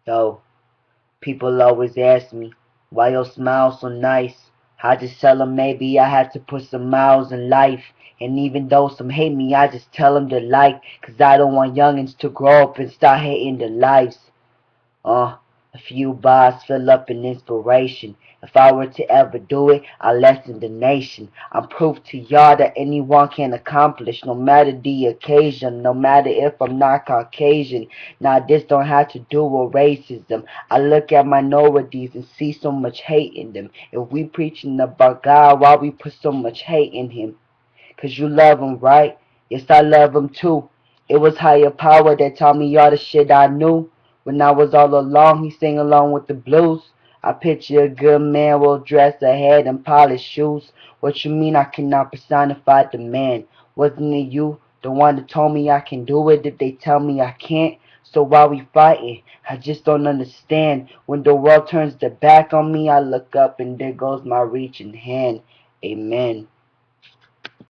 Yo, people always ask me, why your smile so nice? I just tell them maybe I had to put some miles in life. And even though some hate me, I just tell them to like, 'cause I don't want youngins to grow up and start hating their lives. Uh, a few bars fill up an inspiration. If I were to ever do it, I'd lessen the nation. I'm proof to y'all that anyone can accomplish, no matter the occasion, no matter if I'm not Caucasian. Now this don't have to do with racism. I look at minorities and see so much hate in them. If we preaching about God, why we put so much hate in him? 'Cause you love him, right? Yes, I love him too. It was higher power that taught me all the shit I knew. When I was all alone, he sang along with the blues. I picture a good man, well dressed, ahead and polished shoes. What you mean I cannot personify the man? Wasn't it you, the one that told me I can do it if they tell me I can't? So why we fighting? I just don't understand. When the world turns their back on me, I look up and there goes my reaching hand. Amen.